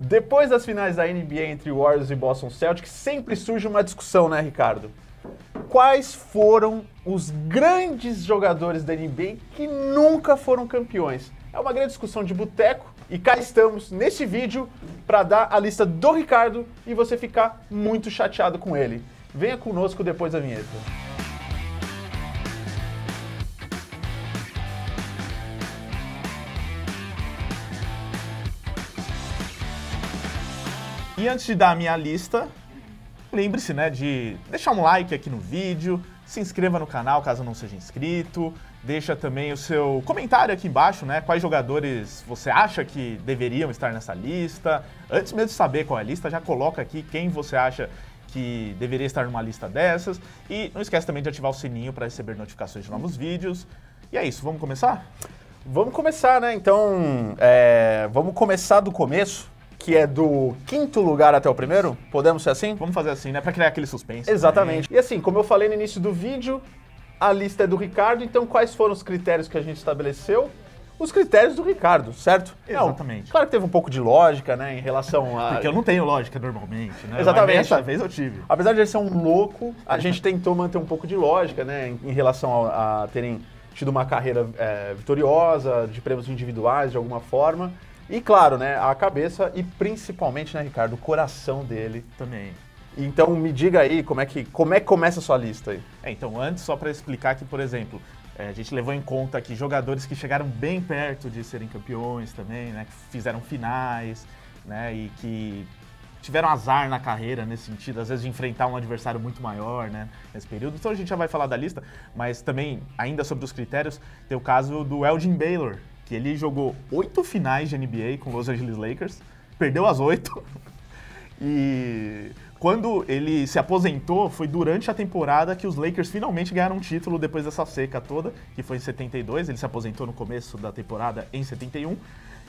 Depois das finais da NBA entre Warriors e Boston Celtics, sempre surge uma discussão, né, Ricardo? Quais foram os grandes jogadores da NBA que nunca foram campeões? É uma grande discussão de boteco e cá estamos nesse vídeo para dar a lista do Ricardo e você ficar muito chateado com ele. Venha conosco depois da vinheta. E antes de dar a minha lista, lembre-se, né, de deixar um like aqui no vídeo, se inscreva no canal caso não seja inscrito, deixa também o seu comentário aqui embaixo, né, quais jogadores você acha que deveriam estar nessa lista. Antes mesmo de saber qual é a lista, já coloca aqui quem você acha que deveria estar numa lista dessas. E não esquece também de ativar o sininho para receber notificações de novos vídeos. E é isso, vamos começar? Vamos começar, né? Então, vamos começar do começo, que é do quinto lugar até o primeiro? Podemos ser assim? Vamos fazer assim, né? Pra criar aquele suspense. Exatamente. E assim, como eu falei no início do vídeo, a lista é do Ricardo, então quais foram os critérios que a gente estabeleceu? Os critérios do Ricardo, certo? Exatamente. Não, claro que teve um pouco de lógica, né, em relação a... Porque eu não tenho lógica normalmente, né? Exatamente. Mas dessa vez eu tive. Apesar de ele ser um louco, a gente tentou manter um pouco de lógica, né, em relação a terem tido uma carreira vitoriosa, de prêmios individuais, de alguma forma. E claro, né, a cabeça e principalmente, né, Ricardo, o coração dele. Também. Então me diga aí, como é que começa a sua lista aí? Então antes, só para explicar que, por exemplo, a gente levou em conta aqui jogadores que chegaram bem perto de serem campeões também, né, que fizeram finais, né, e que tiveram azar na carreira nesse sentido, às vezes de enfrentar um adversário muito maior, né, nesse período. Então a gente já vai falar da lista, mas também, ainda sobre os critérios, tem o caso do Elgin Baylor, que ele jogou 8 finais de NBA com Los Angeles Lakers, perdeu as 8, e quando ele se aposentou, foi durante a temporada que os Lakers finalmente ganharam um título depois dessa seca toda, que foi em 72, ele se aposentou no começo da temporada em 71.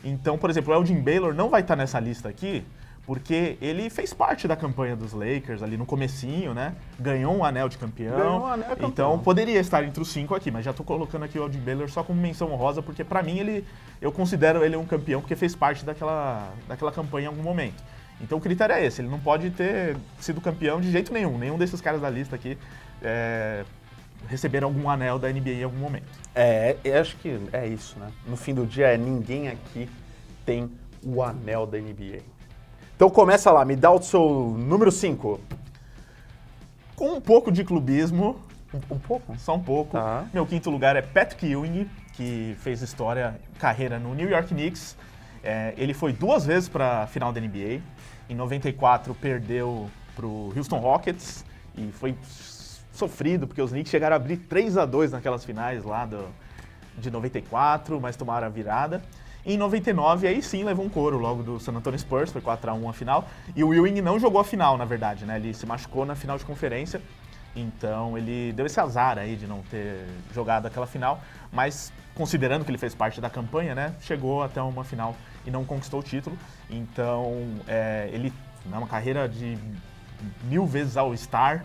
Então, por exemplo, o Elgin Baylor não vai estar nessa lista aqui, porque ele fez parte da campanha dos Lakers ali no comecinho, né? Ganhou um anel de campeão. Ganhou um anel de campeão. Então poderia estar entre os 5 aqui, mas já tô colocando aqui o Elgin Baylor só como menção honrosa, porque pra mim eu considero ele um campeão porque fez parte daquela campanha em algum momento. Então o critério é esse, ele não pode ter sido campeão de jeito nenhum. Nenhum desses caras da lista aqui receberam algum anel da NBA em algum momento. Eu acho que é isso, né? No fim do dia, ninguém aqui tem o anel da NBA. Então começa lá, me dá o seu número 5. Com um pouco de clubismo. Um pouco? Só um pouco. Tá. Meu quinto lugar é Patrick Ewing, que fez carreira no New York Knicks. Ele foi 2 vezes para a final da NBA. Em 94 perdeu para o Houston Rockets e foi sofrido, porque os Knicks chegaram a abrir 3-2 naquelas finais lá de 94, mas tomaram a virada. Em 99, aí sim levou um couro logo do San Antonio Spurs, foi 4-1 a final. E o Ewing não jogou a final, na verdade, né? Ele se machucou na final de conferência, então ele deu esse azar aí de não ter jogado aquela final. Mas, considerando que ele fez parte da campanha, né? Chegou até uma final e não conquistou o título. Então, ele, uma carreira de 1000 vezes All-Star,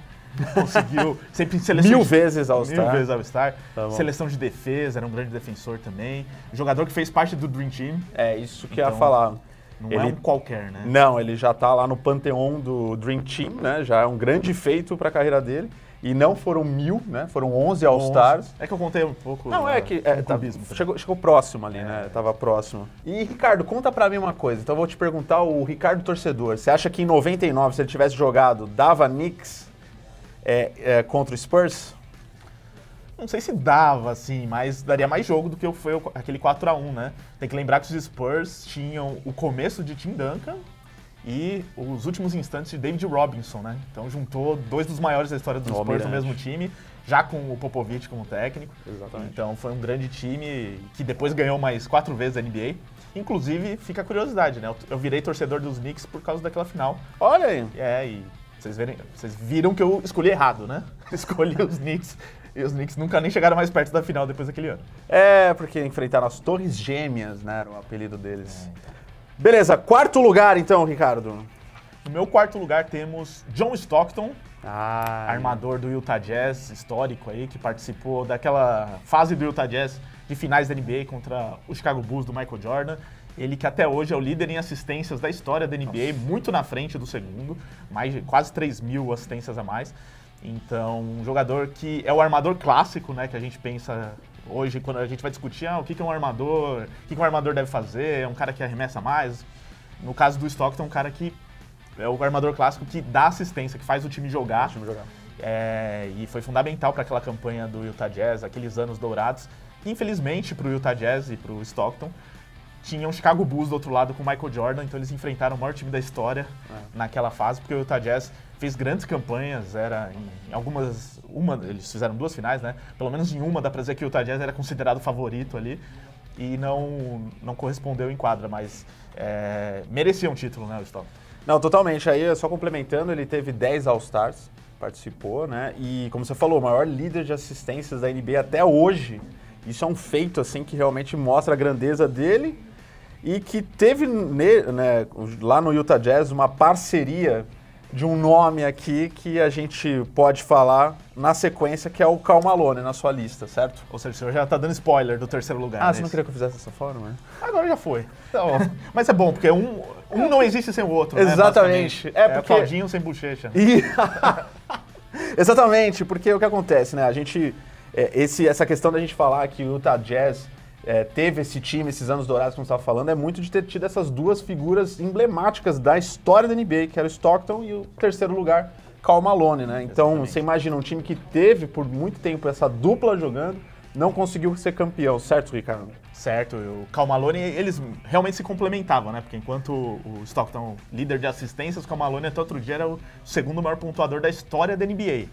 conseguiu sempre seleção 1000 vezes All-Star. 1000 vezes All-Star. Tá, seleção de defesa, era um grande defensor também. Jogador que fez parte do Dream Team. É isso que Então, eu ia falar. Não é um qualquer, né? Não, ele já tá lá no panteão do Dream Team, né? Já é um grande feito para a carreira dele. E não foram 1000, né? Foram 11 All-Stars. É que eu contei um pouco. Não, clubismo. Chegou próximo ali, né? Tava próximo. E, Ricardo, conta pra mim uma coisa. Então eu vou te perguntar, o Ricardo torcedor, você acha que em 99, se ele tivesse jogado, dava Knicks contra o Spurs? Não sei se dava, assim, mas daria mais jogo do que foi aquele 4-1, né? Tem que lembrar que os Spurs tinham o começo de Tim Duncan e os últimos instantes de David Robinson, né? Então juntou 2 dos maiores da história dos Spurs no mesmo time, já com o Popovich como técnico. Exatamente. Então foi um grande time que depois ganhou mais 4 vezes a NBA. Inclusive, fica a curiosidade, né? Eu virei torcedor dos Knicks por causa daquela final. Olha aí. E vocês viram que eu escolhi errado, né? Escolhi os Knicks. E os Knicks nunca nem chegaram mais perto da final depois daquele ano. Porque enfrentaram as Torres Gêmeas, né? Era o apelido deles. Beleza, 4º lugar então, Ricardo. No meu 4º lugar temos John Stockton, Ah, armador do Utah Jazz, histórico aí, que participou daquela fase do Utah Jazz de finais da NBA contra o Chicago Bulls do Michael Jordan Ele que até hoje é o líder em assistências da história da NBA, muito na frente do segundo, quase 3.000 assistências a mais. Então, um jogador que é o armador clássico, né, que a gente pensa hoje quando a gente vai discutir o que é um armador, o que um armador deve fazer, é um cara que arremessa mais. No caso do Stockton, um cara que é o armador clássico que dá assistência, que faz o time jogar. E foi fundamental para aquela campanha do Utah Jazz, aqueles anos dourados. Infelizmente, para o Utah Jazz e para o Stockton, tinha um Chicago Bulls do outro lado com o Michael Jordan, então eles enfrentaram o maior time da história naquela fase, porque o Utah Jazz fez grandes campanhas, eles fizeram 2 finais, né? Pelo menos em uma dá pra dizer que o Utah Jazz era considerado favorito ali e não correspondeu em quadra, mas merecia um título, né, o Stockton? Não, totalmente. Aí, só complementando, ele teve 10 All-Stars, participou, né? E, como você falou, o maior líder de assistências da NBA até hoje. Isso é um feito, assim, que realmente mostra a grandeza dele e que teve, né, lá no Utah Jazz uma parceria de um nome aqui que a gente pode falar na sequência, que é o Karl Malone na sua lista, certo? Ou seja, o senhor já tá dando spoiler do terceiro lugar. Você não queria que eu fizesse dessa forma, né? Agora já foi. Então, mas é bom, porque um não existe sem o outro, exatamente. Né? É caldinho sem bochecha. Exatamente, porque o que acontece, né? A gente... essa questão da gente falar que o Utah Jazz teve esse time, esses anos dourados que você estava falando, é muito de ter tido essas 2 figuras emblemáticas da história da NBA, que era o Stockton e o terceiro lugar, Karl Malone, né? Então, exatamente. Você imagina um time que teve por muito tempo essa dupla jogando, não conseguiu ser campeão, certo, Ricardo? Certo, o Karl Malone, eles realmente se complementavam, né? Porque enquanto o Stockton, líder de assistências, o Karl Malone até outro dia era o segundo maior pontuador da história da NBA.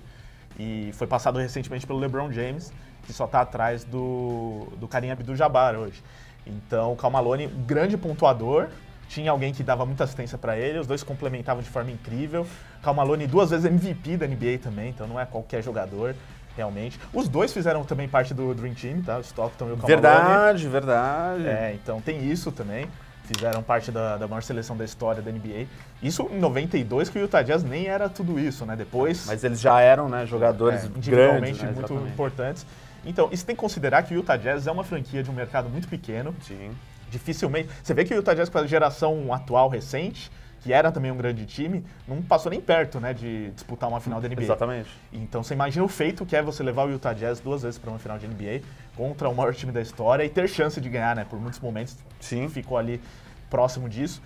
E foi passado recentemente pelo LeBron James, que só está atrás do Kareem Abdul-Jabbar hoje. Então, o Karl Malone, grande pontuador, tinha alguém que dava muita assistência para ele, os dois se complementavam de forma incrível. Karl Malone 2 vezes MVP da NBA também, então não é qualquer jogador, realmente. Os dois fizeram também parte do Dream Team, tá? O Stockton e o Karl Malone. Verdade. Então tem isso também. Fizeram parte da maior seleção da história da NBA. Isso em 92, que o Utah Jazz nem era tudo isso, né? Depois... Mas eles já eram, né, jogadores individualmente grandes, né? Muito importantes. Então, isso tem que considerar que o Utah Jazz é uma franquia de um mercado muito pequeno. Sim. Dificilmente... Você vê que o Utah Jazz, com a geração atual, recente, que era também um grande time, não passou nem perto, né, de disputar uma final da NBA. Exatamente. Então, você imagina o feito que é você levar o Utah Jazz 2 vezes para uma final de NBA contra o maior time da história e ter chance de ganhar, né? Por muitos momentos, sim, ficou ali próximo disso.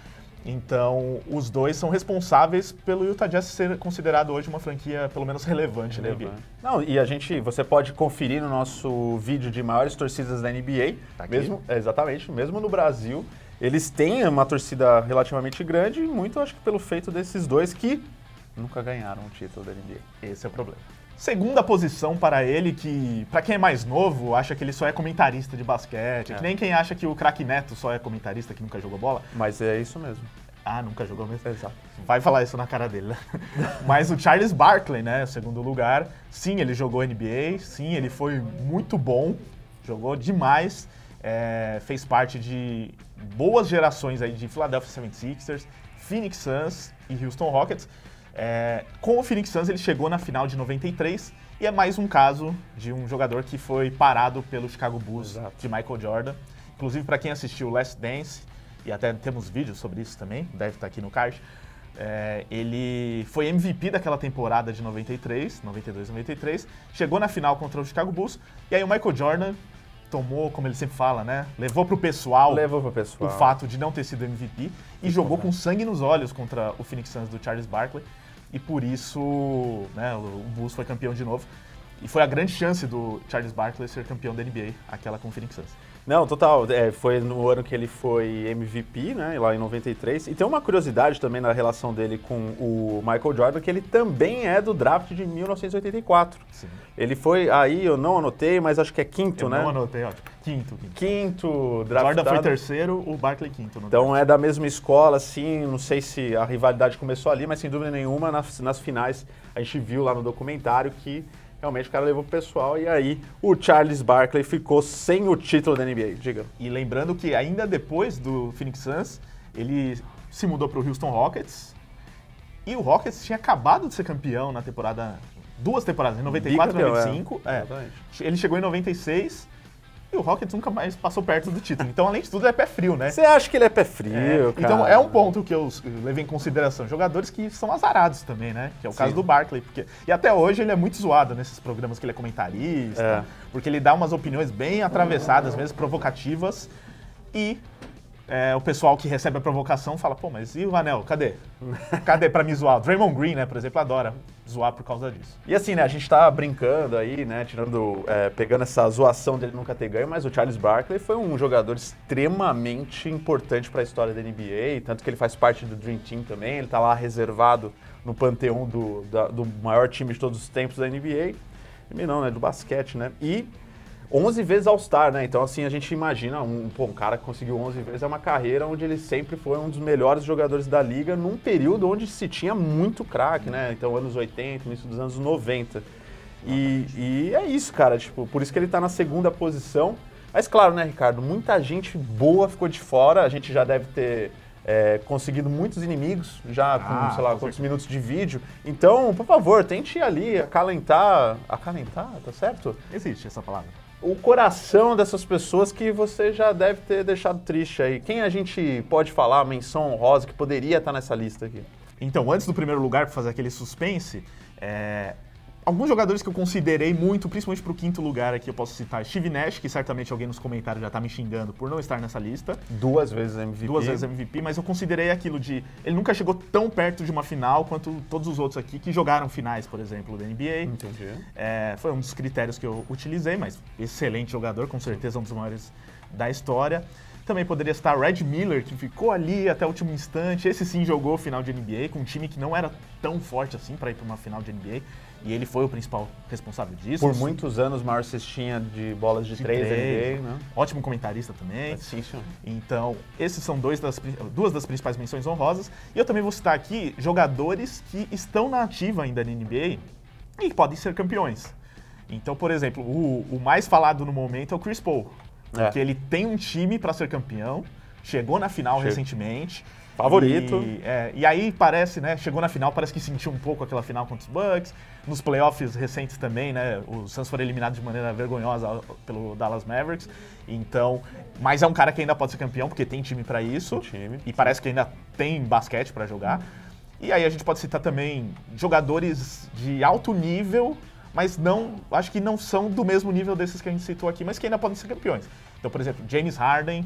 Então, os dois são responsáveis pelo Utah Jazz ser considerado hoje uma franquia, pelo menos, relevante na NBA. Não, e você pode conferir no nosso vídeo de maiores torcidas da NBA, tá mesmo, exatamente, mesmo no Brasil, eles têm uma torcida relativamente grande, muito acho que pelo feito desses dois que nunca ganharam um título da NBA. Esse é o problema. Segunda posição para ele, que, para quem é mais novo, acha que ele só é comentarista de basquete, que nem quem acha que o craque Neto só é comentarista, que nunca jogou bola. Mas é isso mesmo. Ah, nunca jogou mesmo? Exato. Vai falar isso na cara dele, né? Mas o Charles Barkley, né, segundo lugar, sim, ele jogou NBA, sim, ele foi muito bom, jogou demais, fez parte de boas gerações aí de Philadelphia 76ers, Phoenix Suns e Houston Rockets. Com o Phoenix Suns ele chegou na final de 93 e é mais um caso de um jogador que foi parado pelo Chicago Bulls. Exato. De Michael Jordan. Inclusive, para quem assistiu Last Dance, e até temos vídeos sobre isso também, deve estar aqui no card, ele foi MVP daquela temporada de 92, 93, chegou na final contra o Chicago Bulls, e aí o Michael Jordan tomou, como ele sempre fala, né, levou pro pessoal o fato de não ter sido MVP e jogou com sangue nos olhos contra o Phoenix Suns do Charles Barkley, e por isso, né, o Bulls foi campeão de novo. E foi a grande chance do Charles Barkley ser campeão da NBA, aquela com o Phoenix Suns. Não, total. Foi no ano que ele foi MVP, né, lá em 93. E tem uma curiosidade também na relação dele com o Michael Jordan, que ele também é do draft de 1984. Sim. Ele foi, aí eu não anotei, mas acho que é quinto, né? Eu não anotei, ótimo. Quinto draftado. Jordan foi terceiro, o Barkley quinto. Então é da mesma escola, assim, não sei se a rivalidade começou ali, mas sem dúvida nenhuma, nas finais, a gente viu lá no documentário que realmente o cara levou pro pessoal e aí o Charles Barkley ficou sem o título da NBA, diga. E lembrando que ainda depois do Phoenix Suns, ele se mudou pro Houston Rockets e o Rockets tinha acabado de ser campeão na temporada, 2 temporadas, em 94 e 95. Ele chegou em 96 e e o Rockets nunca mais passou perto do título. Então, além de tudo, é pé frio, né? Você acha que ele é pé frio, cara? Então, é um ponto que eu levei em consideração. Jogadores que são azarados também, né? Que é o caso do Barkley. E até hoje ele é muito zoado nesses programas que ele é comentarista, porque ele dá umas opiniões bem atravessadas, mesmo provocativas, e o pessoal que recebe a provocação fala, pô, mas e o anel? Cadê? Cadê pra me zoar? O Draymond Green, né, por exemplo, adora zoar por causa disso. E assim, né, a gente tá brincando aí, né, pegando essa zoação dele nunca ter ganho, mas o Charles Barkley foi um jogador extremamente importante para a história da NBA, tanto que ele faz parte do Dream Team também, ele tá lá reservado no panteão do maior time de todos os tempos da NBA, não, né, do basquete, né, e 11 vezes All-Star, né? Então, assim, a gente imagina um cara que conseguiu 11 vezes, é uma carreira onde ele sempre foi um dos melhores jogadores da liga num período onde se tinha muito craque, né? Então, anos 80, início dos anos 90. E é isso, cara, tipo, por isso que ele tá na segunda posição. Mas, claro, né, Ricardo, muita gente boa ficou de fora, a gente já deve ter conseguido muitos inimigos, já com, sei lá, quantos minutos de vídeo. Então, por favor, tente ir ali, acalentar, tá certo? Existe essa palavra. O coração dessas pessoas que você já deve ter deixado triste aí. Quem a gente pode falar, menção honrosa, que poderia estar nessa lista aqui? Então, antes do primeiro lugar, para fazer aquele suspense, alguns jogadores que eu considerei muito, principalmente para o quinto lugar aqui, eu posso citar Steve Nash, que certamente alguém nos comentários já está me xingando por não estar nessa lista. 2 vezes MVP. 2 vezes MVP, mas eu considerei aquilo de... Ele nunca chegou tão perto de uma final quanto todos os outros aqui que jogaram finais, por exemplo, da NBA. Entendi. Foi um dos critérios que eu utilizei, mas excelente jogador, com certeza um dos maiores da história. Também poderia citar Red Miller, que ficou ali até o último instante. Esse sim jogou final de NBA, com um time que não era tão forte assim para ir para uma final de NBA. E ele foi o principal responsável disso. Por muitos anos, maior cestinha de bolas de 3 da NBA, né? Ótimo comentarista também. Sim, senhor. Então, esses são duas das principais menções honrosas. E eu também vou citar aqui jogadores que estão na ativa ainda na NBA e que podem ser campeões. Então, por exemplo, o mais falado no momento é o Chris Paul. Porque ele tem um time para ser campeão, chegou na final recentemente. Favorito. E aí parece, né, chegou na final, parece que sentiu um pouco aquela final contra os Bucks. Nos playoffs recentes também, né, os Suns foram eliminados de maneira vergonhosa pelo Dallas Mavericks. Então, mas é um cara que ainda pode ser campeão, porque tem time para isso. E parece que ainda tem basquete para jogar. E aí a gente pode citar também jogadores de alto nível, mas acho que não são do mesmo nível desses que a gente citou aqui, mas que ainda podem ser campeões. Então, por exemplo, James Harden,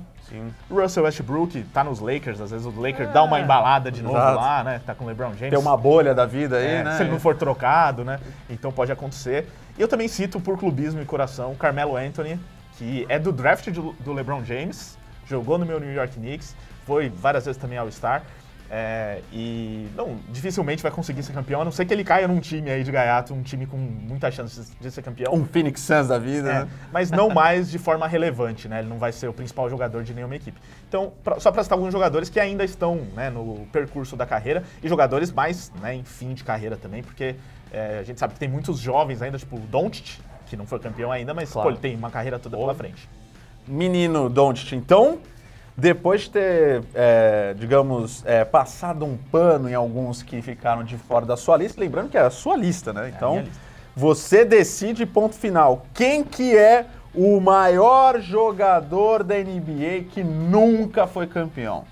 Russell Westbrook, tá nos Lakers, às vezes o Lakers dá uma embalada de novo lá, né? Tá com o LeBron James. Tem uma bolha da vida aí, né? Se ele não for trocado, né? Então pode acontecer. E eu também cito por clubismo e coração Carmelo Anthony, que é do draft do LeBron James, jogou no meu New York Knicks, foi várias vezes também All-Star. Dificilmente vai conseguir ser campeão, a não ser que ele caia num time aí de gaiato, um time com muitas chances de ser campeão. Um Phoenix Suns da vida, né? Mas não mais de forma relevante, né? Ele não vai ser o principal jogador de nenhuma equipe. Então, só para citar alguns jogadores que ainda estão, né, no percurso da carreira e jogadores mais, né, em fim de carreira também, porque a gente sabe que tem muitos jovens ainda, tipo o Doncic, que não foi campeão ainda, mas ele tem uma carreira toda pela frente. Menino Doncic, então... Depois de ter, passado um pano em alguns que ficaram de fora da sua lista, lembrando que é a sua lista, né? Então, você decide, ponto final. Quem que é o maior jogador da NBA que nunca foi campeão?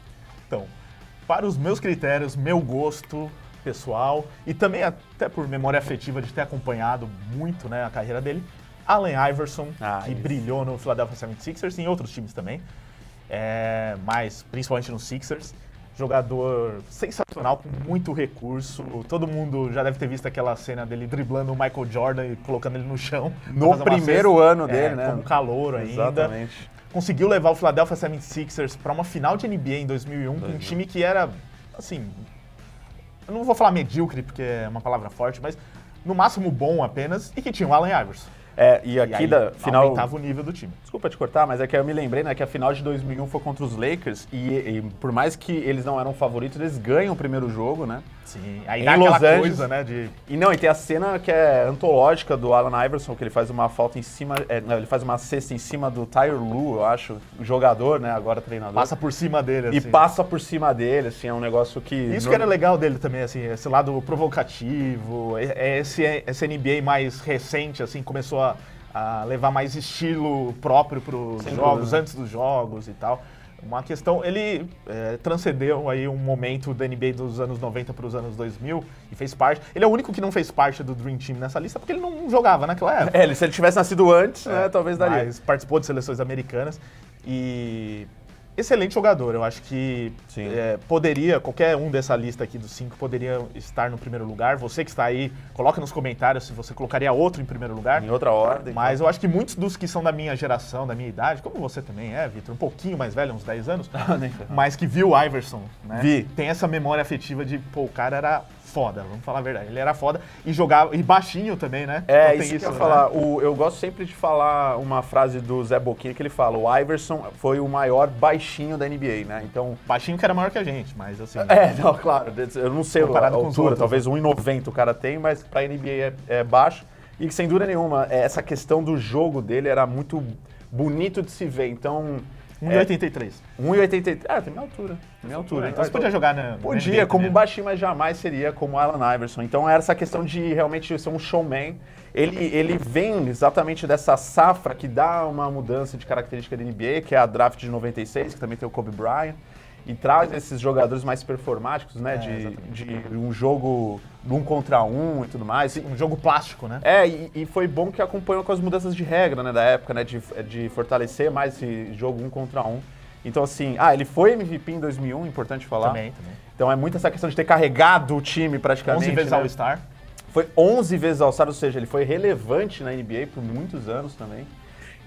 Então, para os meus critérios, meu gosto pessoal, e também até por memória afetiva de ter acompanhado muito, né, a carreira dele, Allen Iverson, que brilhou no Philadelphia 76ers e em outros times também. Mas principalmente no Sixers, jogador sensacional, com muito recurso. Todo mundo já deve ter visto aquela cena dele driblando o Michael Jordan e colocando ele no chão. No primeiro ano dele, né? Como calouro ainda. Exatamente. Conseguiu levar o Philadelphia 76ers para uma final de NBA em 2001, com um time que era, assim, eu não vou falar medíocre, porque é uma palavra forte, mas no máximo bom apenas, e que tinha o Allen Iverson. E aqui aí, da final... aumentava o nível do time. Desculpa te cortar, mas é que eu me lembrei, né, que a final de 2001 foi contra os Lakers e por mais que eles não eram favoritos, eles ganham o primeiro jogo, né? Sim, aí em dá Los aquela Angeles. coisa, né, de... E tem a cena que é antológica do Allen Iverson, que ele faz uma falta em cima, ele faz uma cesta em cima do Tyronn Lue, eu acho, o jogador, né, agora treinador. Passa por cima dele, assim. E passa por cima dele, assim, é um negócio que... Isso que era legal dele também, assim, esse lado provocativo, esse NBA mais recente, assim, começou a a levar mais estilo próprio para os jogos, antes dos jogos e tal. Uma questão, ele transcendeu aí um momento da NBA dos anos 90 para os anos 2000 e fez parte. Ele é o único que não fez parte do Dream Team nessa lista porque ele não jogava naquela época. Se ele tivesse nascido antes, né, talvez daria. Mas participou de seleções americanas e excelente jogador. Eu acho que poderia, qualquer um dessa lista aqui dos 5 poderia estar no primeiro lugar. Você que está aí, coloca nos comentários se você colocaria outro em primeiro lugar. Em outra ordem. Mas eu acho que muitos dos que são da minha geração, da minha idade, como você também é, Vitor, um pouquinho mais velho, uns 10 anos, mas que viu o Iverson, né? Tem essa memória afetiva de, pô, o cara era foda, vamos falar a verdade. Ele era foda e jogava, e baixinho também, né? Então, isso que eu ia falar. Eu gosto sempre de falar uma frase do Zé Boquinha que ele fala: o Iverson foi o maior baixinho da NBA, né? Então, baixinho que era maior que a gente, mas assim... não, claro, eu não sei a altura, talvez 1,90 o cara tem, mas pra NBA é baixo. E sem dúvida nenhuma, essa questão do jogo dele era muito bonito de se ver, então... 1,83. 1,83. Tem minha altura. Então você podia jogar na... Podia, como baixinho, mas jamais seria como Allen Iverson. Então era essa questão de realmente ser um showman. Ele vem exatamente dessa safra que dá uma mudança de característica da NBA, que é a draft de 96, que também tem o Kobe Bryant, e traz esses jogadores mais performáticos, né? De um jogo 1 contra 1 e tudo mais. Um jogo plástico, né? E foi bom que acompanhou com as mudanças de regra, né, da época, né? De fortalecer mais esse jogo 1 contra 1. Então, assim, ele foi MVP em 2001, importante falar. Também. Então é muito essa questão de ter carregado o time praticamente. 11 vezes All-Star. Foi 11 vezes All-Star, ou seja, ele foi relevante na NBA por muitos anos também.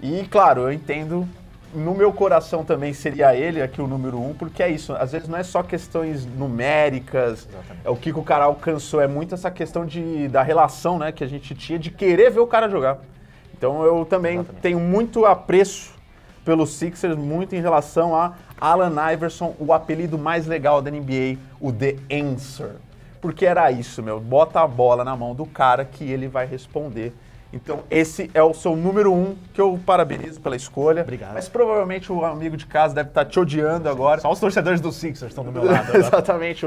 E, claro, eu entendo... No meu coração também seria ele aqui o número 1, porque é isso. Às vezes não é só questões numéricas, o que o cara alcançou, é muito essa questão da relação, né, que a gente tinha de querer ver o cara jogar. Então eu também tenho muito apreço pelos Sixers, muito em relação a Allen Iverson, o apelido mais legal da NBA, o The Answer. Porque era isso, bota a bola na mão do cara que ele vai responder. Então, esse é o seu número 1, que eu parabenizo pela escolha. Obrigado. Mas provavelmente o amigo de casa deve estar te odiando agora. Só os torcedores do Sixers estão do meu lado. Exatamente.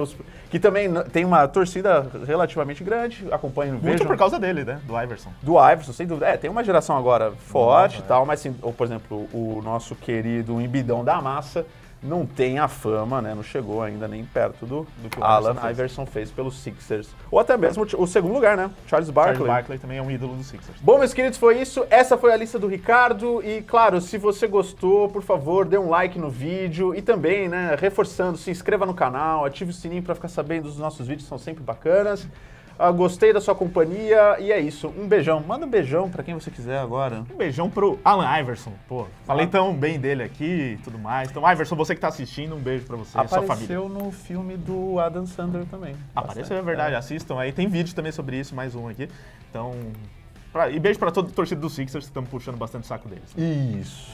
Que também tem uma torcida relativamente grande, acompanham, vejam. Muito por causa dele, né? Do Iverson. Do Iverson, sem dúvida. Tem uma geração agora forte e tal, mas, assim, ou, por exemplo, o nosso querido Embidão da Massa não tem a fama, né? Não chegou ainda nem perto do que o Allen Iverson fez pelos Sixers. Ou até mesmo o segundo lugar, né? Charles Barkley. Charles Barkley também é um ídolo dos Sixers. Bom, meus queridos, foi isso. Essa foi a lista do Ricardo. E, claro, se você gostou, por favor, dê um like no vídeo. E também, né, reforçando, se inscreva no canal, ative o sininho para ficar sabendo dos nossos vídeos, são sempre bacanas. Gostei da sua companhia e é isso. Um beijão. Manda um beijão pra quem você quiser agora. Um beijão pro Allen Iverson. Pô, falei tão bem dele aqui e tudo mais. Então, Iverson, você que tá assistindo, um beijo pra você e sua família. Apareceu no filme do Adam Sandler também. Apareceu, é verdade. Assistam aí. Tem vídeo também sobre isso, mais um aqui. Então, e beijo pra todo o torcedor do Sixers que estamos puxando bastante o saco deles. Isso.